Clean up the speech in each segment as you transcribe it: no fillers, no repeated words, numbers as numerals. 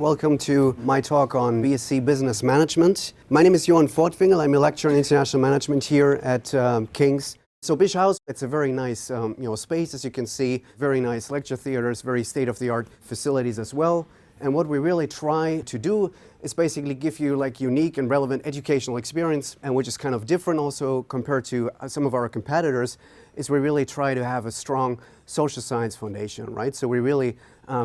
Welcome to my talk on BSc Business Management. My name is Johan Fortwinkel. I'm a lecturer in international management here at King's. So Busch House, it's a very nice space, as you can see, very nice lecture theaters, very state-of-the-art facilities as well. And what we really try to do is basically give you like unique and relevant educational experience, and which is kind of different also compared to some of our competitors, is we really try to have a strong social science foundation, right? So we really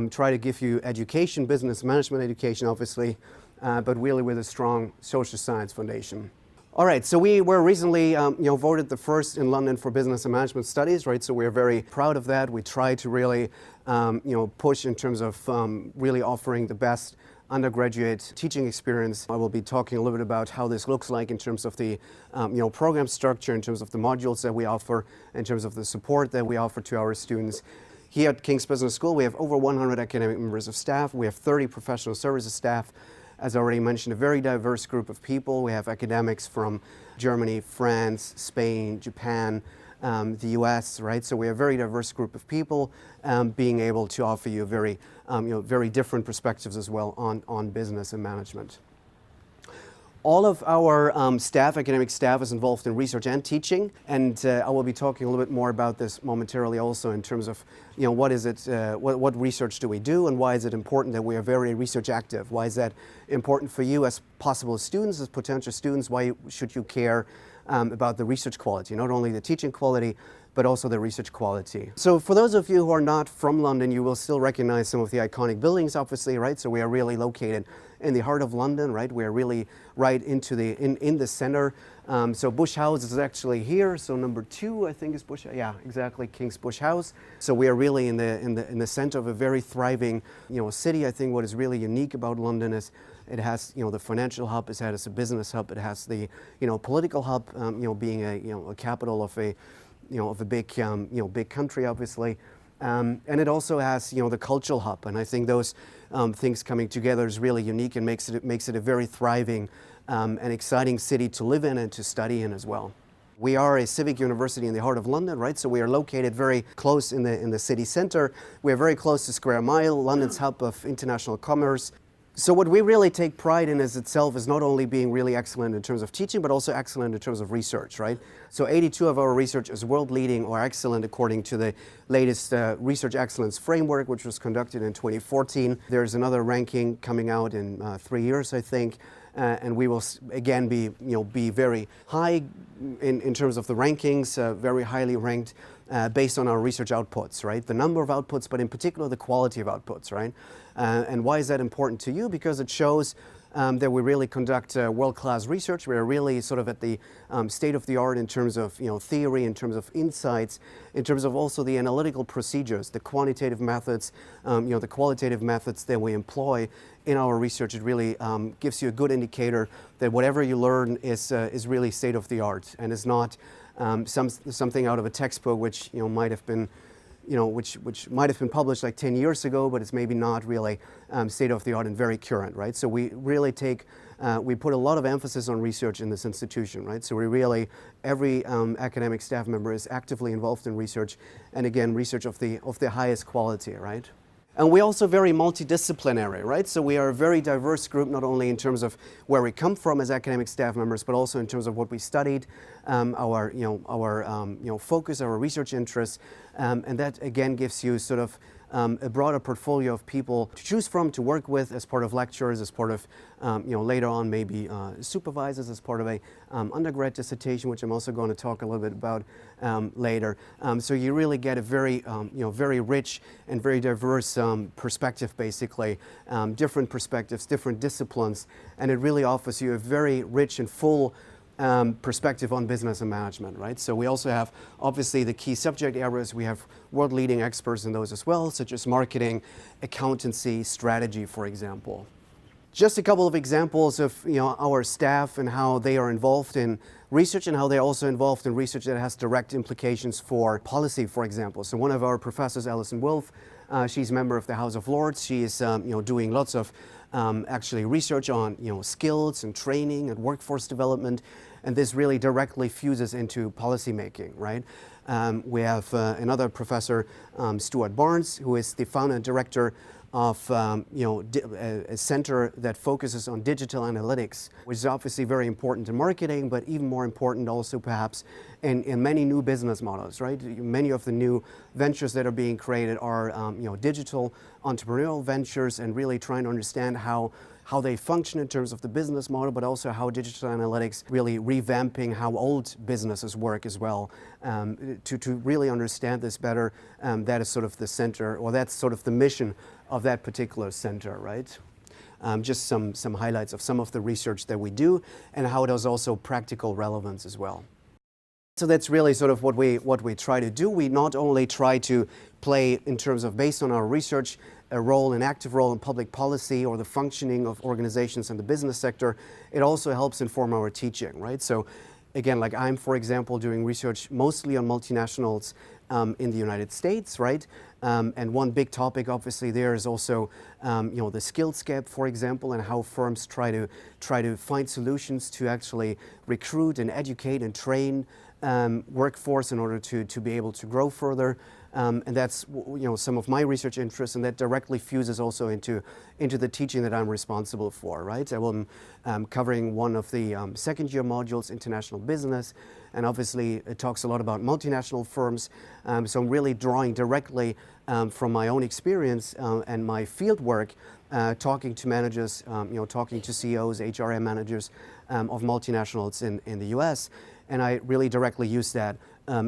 try to give you education, business management education, obviously, but really with a strong social science foundation. All right, so we were recently voted the first in London for business and management studies, right? So we're very proud of that. We try to really push in terms of really offering the best undergraduate teaching experience. I will be talking a little bit about how this looks like in terms of the program structure, in terms of the modules that we offer, in terms of the support that we offer to our students. Here at King's Business School, we have over 100 academic members of staff. We have 30 professional services staff. As I already mentioned, a very diverse group of people. We have academics from Germany, France, Spain, Japan, the US, right? So we have a very diverse group of people being able to offer you very, very different perspectives as well on business and management. All of our academic staff is involved in research and teaching, and I will be talking a little bit more about this momentarily also in terms of, what is it, what research do we do, and why is it important that we are very research active? Why is that important for you as possible students, as potential students? Why should you care about the research quality, not only the teaching quality, but also the research quality. So for those of you who are not from London, you will still recognize some of the iconic buildings, obviously, right? So we are really located in the heart of London, right? We are really right into in the center. So Busch House is actually here. So number 2, I think, is Busch. Yeah, exactly, King's Busch House. So we are really in the center of a very thriving, city. I think what is really unique about London is it has, the financial hub. It has a business hub. It has the, political hub. Being a capital of a big, big country, obviously. And it also has, the cultural hub, and I think those things coming together is really unique and makes it a very thriving and exciting city to live in and to study in as well. We are a civic university in the heart of London, right? So we are located very close in the city centre. We are very close to Square Mile, London's hub of international commerce. So what we really take pride in as itself is not only being really excellent in terms of teaching, but also excellent in terms of research, right? So 82 of our research is world leading or excellent according to the latest Research Excellence Framework, which was conducted in 2014. There's another ranking coming out in 3 years, I think. And we will again be very high in terms of the rankings, very highly ranked based on our research outputs, right? The number of outputs, but in particular the quality of outputs, right? And why is that important to you? Because it shows that we really conduct world-class research. We're really sort of at the state-of-the-art in terms of theory, in terms of insights, in terms of also the analytical procedures, the quantitative methods, the qualitative methods that we employ in our research. It really gives you a good indicator that whatever you learn is really state-of-the-art and is not something out of a textbook which might have been which might have been published like 10 years ago, but it's maybe not really state-of-the-art and very current, right? So we really we put a lot of emphasis on research in this institution, right? So we really, every academic staff member is actively involved in research, and again, research of the highest quality, right? And we're also very multidisciplinary, right? So we are a very diverse group, not only in terms of where we come from as academic staff members, but also in terms of what we studied, our focus, our research interests, and that again gives you sort of a broader portfolio of people to choose from, to work with as part of lecturers, as part of later on maybe supervisors, as part of a undergrad dissertation, which I'm also going to talk a little bit about later. So you really get a very very rich and very diverse perspective, basically, different perspectives, different disciplines, and it really offers you a very rich and full perspective on business and management, right? So we also have obviously the key subject areas. We have world-leading experts in those as well, such as marketing, accountancy, strategy, for example. Just a couple of examples of our staff and how they are involved in research and how they're also involved in research that has direct implications for policy, for example. So one of our professors, Alison Wolf, she's a member of the House of Lords. She is doing lots of actually research on skills and training and workforce development, and this really directly fuses into policy making, right? We have another professor, Stuart Barnes, who is the founder and director of a center that focuses on digital analytics, which is obviously very important in marketing, but even more important also perhaps in many new business models, right? Many of the new ventures that are being created are digital entrepreneurial ventures, and really trying to understand how they function in terms of the business model, but also how digital analytics really revamping how old businesses work as well. To really understand this better, that is sort of the center, or that's sort of the mission of that particular center, right? Just some highlights of some of the research that we do and how it has also practical relevance as well. So that's really sort of what we try to do. We not only try to play in terms of, based on our research, an active role in public policy or the functioning of organizations in the business sector, it also helps inform our teaching, right? So again, like I'm, for example, doing research mostly on multinationals in the United States, right? And one big topic obviously there is also the skills gap, for example, and how firms try to find solutions to actually recruit and educate and train workforce in order to be able to grow further. And that's some of my research interests, and that directly fuses also into the teaching that I'm responsible for, right? I'm covering one of the second year modules, international business, and obviously it talks a lot about multinational firms. So I'm really drawing directly from my own experience and my field work, talking to managers, talking to CEOs, HRM managers of multinationals in the US. And I really directly use that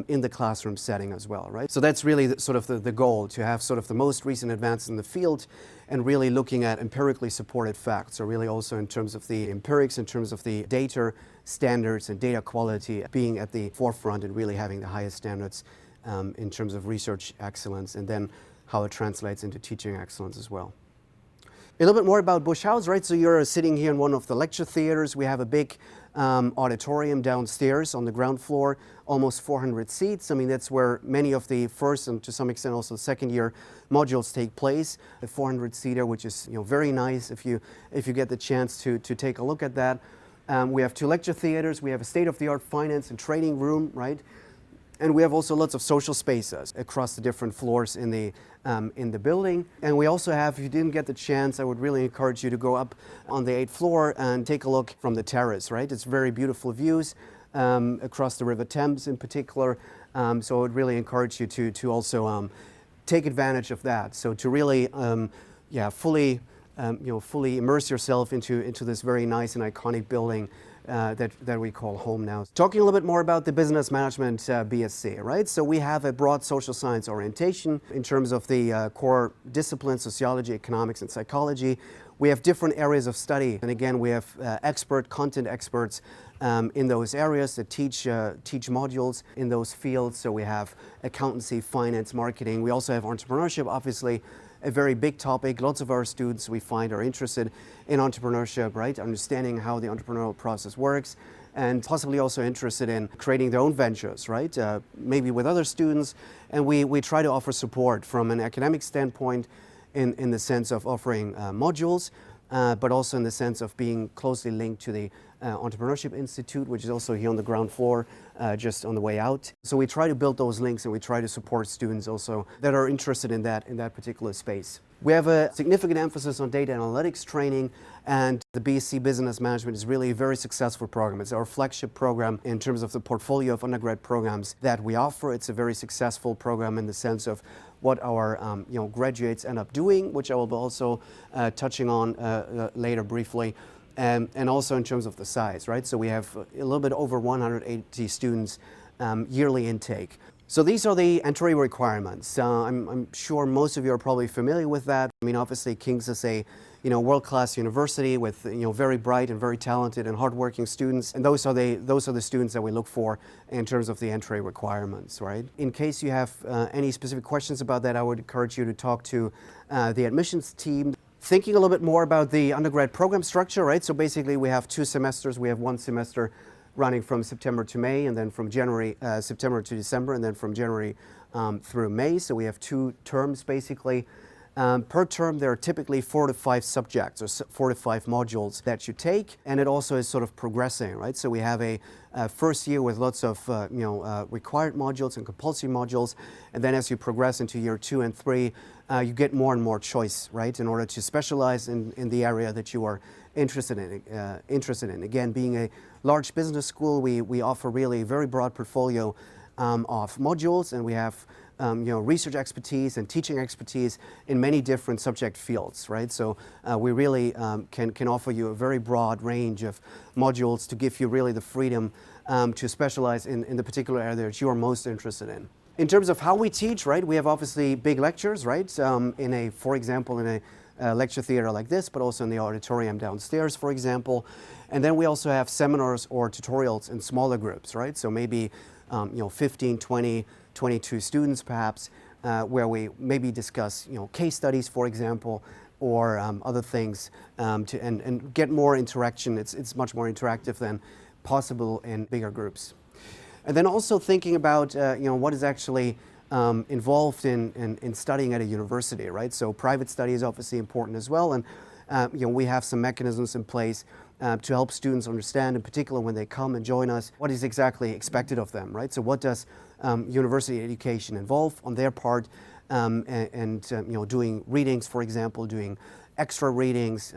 in the classroom setting as well, right? So that's really the goal, to have sort of the most recent advances in the field and really looking at empirically supported facts. So really also in terms of the empirics, in terms of the data standards and data quality, being at the forefront and really having the highest standards in terms of research excellence, and then how it translates into teaching excellence as well. A little bit more about Busch House, right? So you're sitting here in one of the lecture theaters. We have a big auditorium downstairs on the ground floor, almost 400 seats. I mean, that's where many of the first and to some extent also second year modules take place. A 400-seater, which is very nice if you get the chance to take a look at that. We have 2 lecture theaters. We have a state-of-the-art finance and trading room, right? And we have also lots of social spaces across the different floors in the building. And we also have, if you didn't get the chance, I would really encourage you to go up on the 8th floor and take a look from the terrace, right? It's very beautiful views across the River Thames in particular. So I would really encourage you to also take advantage of that. So to really, fully immerse yourself into this very nice and iconic building that we call home now. Talking a little bit more about the business management BSc, right? So we have a broad social science orientation in terms of the core disciplines, sociology, economics, and psychology. We have different areas of study, and again, we have content experts in those areas that teach modules in those fields. So we have accountancy, finance, marketing. We also have entrepreneurship, obviously, a very big topic. Lots of our students, we find, are interested in entrepreneurship, right? Understanding how the entrepreneurial process works, and possibly also interested in creating their own ventures, right? Maybe with other students. And we try to offer support from an academic standpoint in the sense of offering modules, but also in the sense of being closely linked to the Entrepreneurship Institute, which is also here on the ground floor, just on the way out. So we try to build those links, and we try to support students also that are interested in that particular space. We have a significant emphasis on data analytics training, and the BSc Business Management is really a very successful program. It's our flagship program in terms of the portfolio of undergrad programs that we offer. It's a very successful program in the sense of what our graduates end up doing, which I will be also touching on later briefly. And also in terms of the size, right? So we have a little bit over 180 students yearly intake. So these are the entry requirements. I'm sure most of you are probably familiar with that. I mean, obviously King's is a world-class university with very bright and very talented and hardworking students, and those are the students that we look for in terms of the entry requirements, right? In case you have any specific questions about that, I would encourage you to talk to the admissions team. Thinking a little bit more about the undergrad program structure, right? So basically we have 2 semesters. We have 1 semester running from September to May, and then from September to December, and then from January through May. So we have 2 terms basically. Per term, there are typically 4 to 5 subjects or 4 to 5 modules that you take, and it also is sort of progressing, right? So we have a first year with lots of required modules and compulsory modules, and then as you progress into year 2 and 3, you get more and more choice, right? In order to specialize in the area that you are interested in. Again, being a large business school, we offer really a very broad portfolio of modules, and we have research expertise and teaching expertise in many different subject fields, right? So we really can offer you a very broad range of modules to give you really the freedom to specialize in the particular area that you are most interested in. In terms of how we teach, right, we have obviously big lectures, right, for example, in a lecture theater like this, but also in the auditorium downstairs, for example. And then we also have seminars or tutorials in smaller groups, right? So maybe 15, 20, 22 students perhaps, where we maybe discuss case studies, for example, or other things and get more interaction. It's much more interactive than possible in bigger groups. And then also thinking about what is actually involved in studying at a university, right? So private study is obviously important as well, and we have some mechanisms in place to help students understand, in particular when they come and join us, what is exactly expected of them, right? So what does university education involve on their part, doing readings, for example, doing extra readings,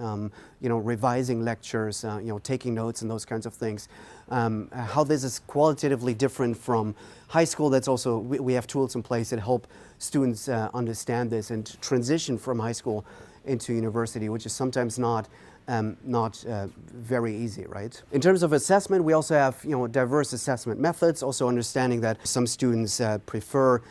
revising lectures, taking notes and those kinds of things. How this is qualitatively different from high school. That's also, we have tools in place that help students understand this and transition from high school into university, which is sometimes not very easy, right? In terms of assessment, we also have diverse assessment methods. Also understanding that some students prefer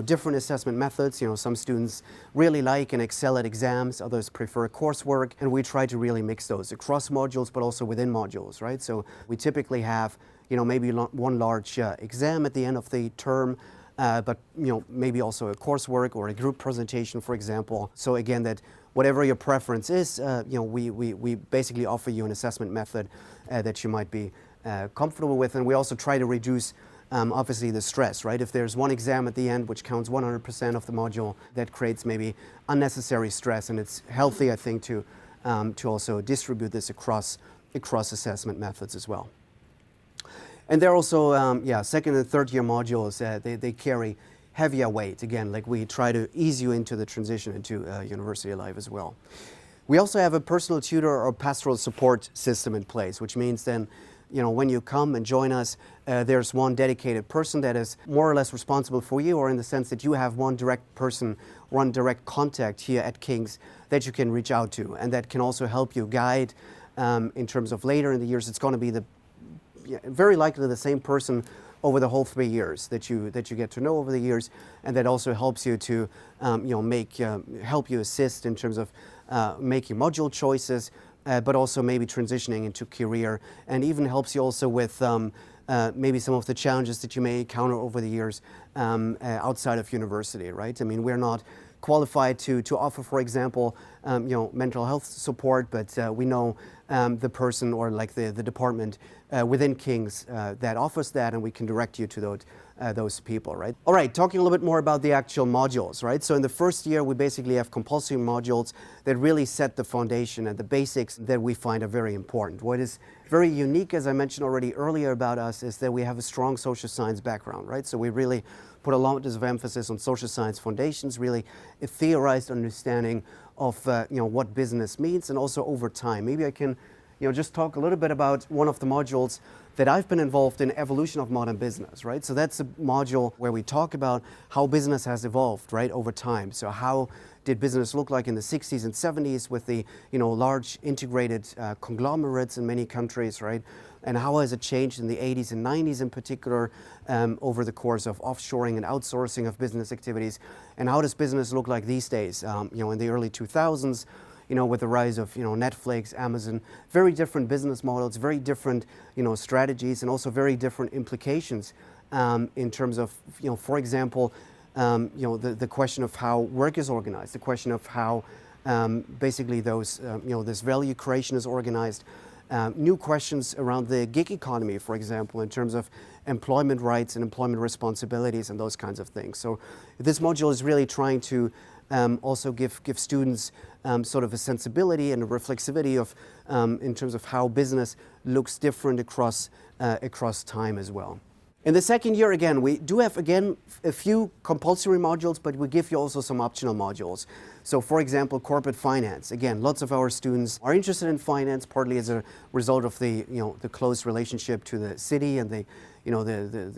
different assessment methods. Some students really like and excel at exams, others prefer coursework, and we try to really mix those across modules, but also within modules, right? So we typically have maybe one large exam at the end of the term, but maybe also a coursework or a group presentation, for example. So again, that whatever your preference is, we basically offer you an assessment method that you might be comfortable with, and we also try to reduce obviously the stress, right? If there's one exam at the end which counts 100% of the module, that creates maybe unnecessary stress, and it's healthy, I think, to also distribute this across assessment methods as well. And there are also, second and third year modules, they carry heavier weight. Again, like we try to ease you into the transition into university life as well. We also have a personal tutor or pastoral support system in place, which means then, when you come and join us, there's one dedicated person that is more or less responsible for you, or in the sense that you have one direct person, one direct contact here at King's that you can reach out to, and that can also help you guide in terms of later in the years. It's going to be very likely the same person over the whole 3 years that you get to know over the years, and that also helps you to help you assist in terms of making module choices, but also maybe transitioning into career, and even helps you also with maybe some of the challenges that you may encounter over the years outside of university, right? I mean, we're not qualified to offer, for example, mental health support, but we know the person or like the department within King's that offers that, and we can direct you to those people, right? All right, talking a little bit more about the actual modules, right? So in the first year, we basically have compulsory modules that really set the foundation and the basics that we find are very important. What is very unique, as I mentioned already earlier about us, is that we have a strong social science background, right? So we really put a lot of emphasis on social science foundations, really a theorized understanding of what business means, and also over time. Maybe I can just talk a little bit about one of the modules that I've been involved in, Evolution of Modern Business, right? So that's a module where we talk about how business has evolved, right, over time. So how did business look like in the 60s and 70s with the large integrated conglomerates in many countries, right? And how has it changed in the 80s and 90s in particular over the course of offshoring and outsourcing of business activities? And how does business look like these days, in the early 2000s, with the rise of Netflix, Amazon, very different business models, very different strategies, and also very different implications in terms of for example, the question of how work is organized, the question of how basically those this value creation is organized. New questions around the gig economy, for example, in terms of employment rights and employment responsibilities and those kinds of things. So this module is really trying to also give students sort of a sensibility and a reflexivity of in terms of how business looks different across time as well. In the second year, again, we do have, again, a few compulsory modules, but we give you also some optional modules. So, for example, corporate finance. Again, lots of our students are interested in finance, partly as a result of the close relationship to the city and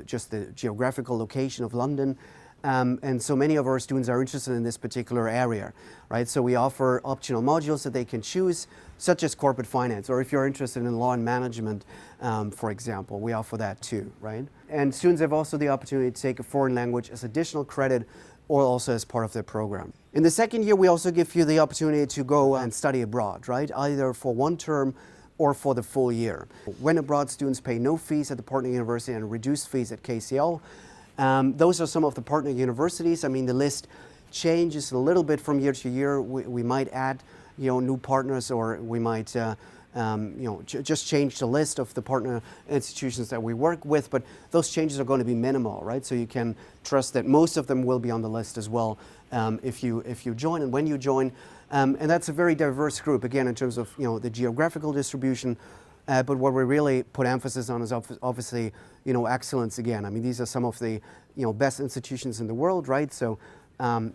just the geographical location of London. And so many of our students are interested in this particular area, right? So we offer optional modules that they can choose, such as corporate finance, or if you're interested in law and management, for example, we offer that too, right? And students have also the opportunity to take a foreign language as additional credit or also as part of their program. In the second year, we also give you the opportunity to go and study abroad, right? Either for one term or for the full year. When abroad, students pay no fees at the partner university and reduced fees at KCL. Those are some of the partner universities. I mean, the list changes a little bit from year to year. We might add, new partners, or we might, just change the list of the partner institutions that we work with. But those changes are going to be minimal, right? So you can trust that most of them will be on the list as well if you join and when you join. And that's a very diverse group, again, in terms of the geographical distribution. But what we really put emphasis on is obviously, excellence again. I mean, these are some of the, best institutions in the world, right? So,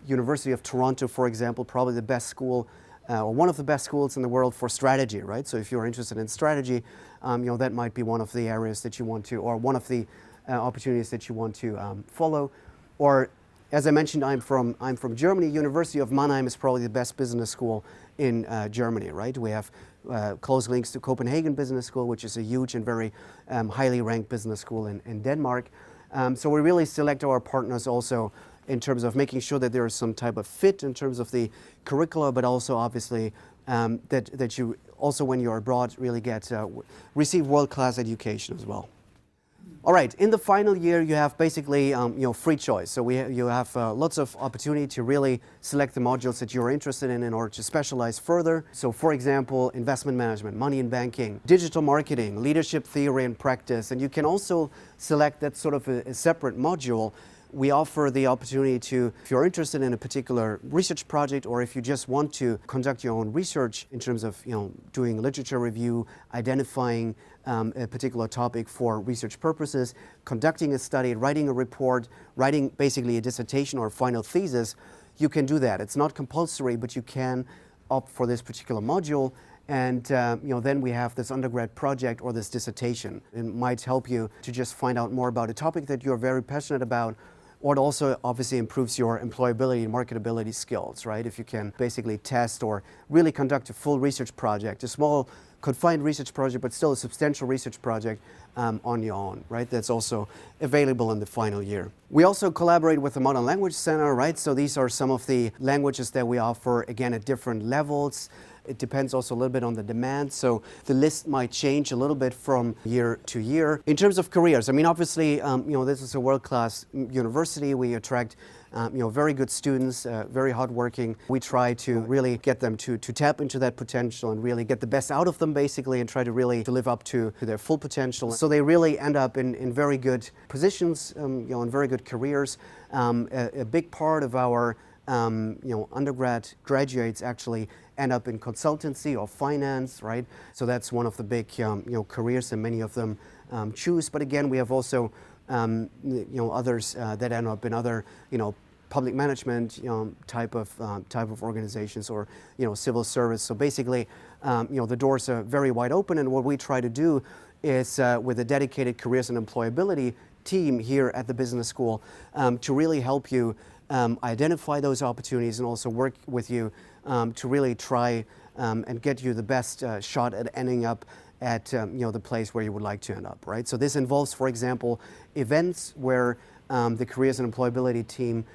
University of Toronto, for example, probably the best school, or one of the best schools in the world for strategy, right? So if you're interested in strategy, that might be one of the areas that you want to, or one of the opportunities that you want to follow. Or, as I mentioned, I'm from Germany. University of Mannheim is probably the best business school in Germany, right? We have close links to Copenhagen Business School, which is a huge and very highly ranked business school in Denmark. So we really select our partners also in terms of making sure that there is some type of fit in terms of the curricula, but also obviously that you also, when you're abroad, really receive world-class education as well. All right, in the final year, you have basically free choice. So you have lots of opportunity to really select the modules that you're interested in order to specialize further. So, for example, investment management, money and banking, digital marketing, leadership theory and practice. And you can also select that sort of a separate module. We offer the opportunity to, if you're interested in a particular research project, or if you just want to conduct your own research in terms of doing literature review, identifying a particular topic for research purposes, conducting a study, writing a report, writing basically a dissertation or a final thesis, you can do that. It's not compulsory, but you can opt for this particular module. And then we have this undergrad project or this dissertation. It might help you to just find out more about a topic that you're very passionate about, or it also obviously improves your employability and marketability skills, right? If you can basically test or really conduct a full research project, a small confined research project, but still a substantial research project on your own, right? That's also available in the final year. We also collaborate with the Modern Language Center, right? So these are some of the languages that we offer, again, at different levels. It depends also a little bit on the demand, so the list might change a little bit from year to year. In terms of careers, I mean, obviously, this is a world-class university. We attract, very good students, very hardworking. We try to really get them to tap into that potential and really get the best out of them, basically, and try to really to live up to their full potential. So they really end up in very good positions, in very good careers. A big part of our undergrad graduates actually end up in consultancy or finance, right? So that's one of the big, careers that many of them choose. But again, we have also, others that end up in other, public management, type of organizations, or civil service. So basically, the doors are very wide open. And what we try to do is, with a dedicated careers and employability team here at the business school, to really help you identify those opportunities and also work with you to really try and get you the best shot at ending up at the place where you would like to end up, right? So this involves, for example, events where the careers and employability team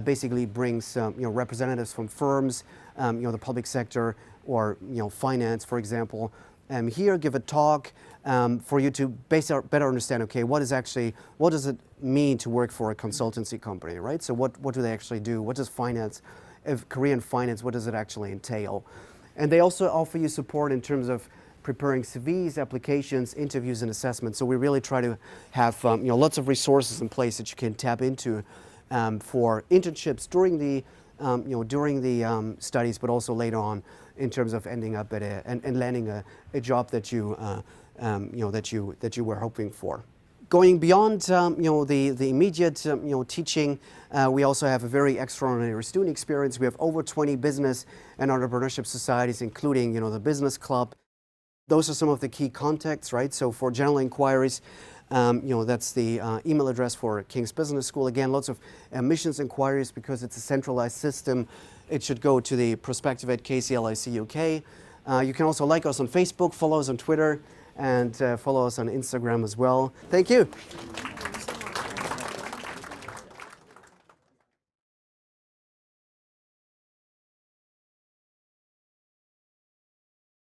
basically brings representatives from firms, the public sector, or finance, for example, here give a talk for you to better understand, okay, what does it mean to work for a consultancy company, right? So what do they actually do? What does finance, career in finance, what does it actually entail? And they also offer you support in terms of preparing CVs, applications, interviews, and assessments. So we really try to have lots of resources in place that you can tap into for internships during the during the studies, but also later on in terms of ending up at and landing a job that you that you were hoping for. Going beyond the immediate teaching, we also have a very extraordinary student experience. We have over 20 business and entrepreneurship societies, including the business club. Those are some of the key contacts, right? So for general inquiries, that's the email address for King's Business School. Again, lots of admissions inquiries because it's a centralized system. It should go to the prospective at KCLIC UK. You can also like us on Facebook, follow us on Twitter, and follow us on Instagram as well. Thank you.